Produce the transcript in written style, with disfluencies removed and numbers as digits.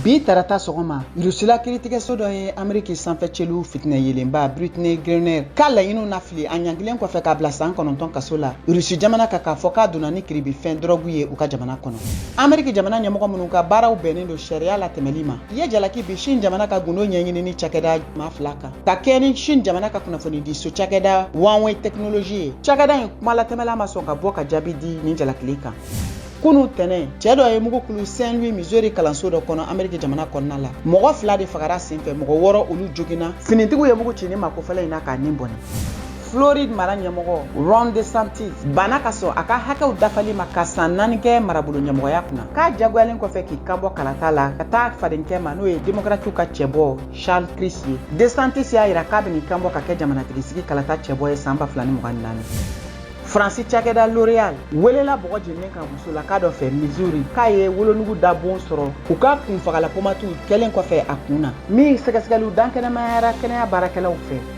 Bi tarata sɔgɔma Rusila kiiritigɛso dɔ ye Ameriki sanfɛcɛlu fitinɛ yelenba Brittney Griner k'a laɲiniw na fili a ɲangilen kɔfɛ k'a bila san 9 kaso la Rusi jamana ka k'a fɔ k'a donna ni kiribifɛn drogue ye u ka jamana kɔnɔ. Ameriki jamana ɲɛmɔgɔ minnu ka baaraw bɛnnen don sariya la tɛmɛli ma i ye jalaki bi Chine jamana ka gundo ɲɛɲini ni cakɛda maa fila kan ka kɛ ni Chine jamana ka kunnafoni di so cakɛda Huawei Technology ye. Cakɛda in kuma latɛmɛla ma sɔn ka bɔ ka jaabi di nin jalakili kan. Kunu tɛnɛ cɛ dɔ ye mugukulu Saint Louis Missouri kalanso dɔ kɔnɔ Ameriki jamana kɔnɔna la mɔgɔ 2 de fagara senfɛ mɔgɔ 6 olu joginna finitigiw ye mugu ci ni makofɛla in na k'a nin bɔnɛ. Floride mara ɲɛmɔgɔ Ron DeSantis banna ka sɔn a ka hakɛw dafali ma ka san 4 kɛ marabolo ɲɛmɔgɔya kunna k'a jagoyalen kɔfɛ k'i kanbɔ kalata la ka taa fadenkɛ ma n'o ye démocratiw ka cɛbɔ Charles Crist ye. DeSantis y'a yira k'a bɛn'i kanbɔ ka kɛ jamanatigisi kalata cɛbɔ ye san 2024. Faransi cakɛda L'Oréal welela bɔgɔ jeninen ka muso la k'a dɔ fɛ Missouri k'a ye wolonugu da bon sɔrɔ u ka kunfagala pomatu kɛlen kɔfɛ a kun na min sɛgɛsɛgɛliw dankɛnɛmayara kɛnɛya baarakɛlaw fɛ.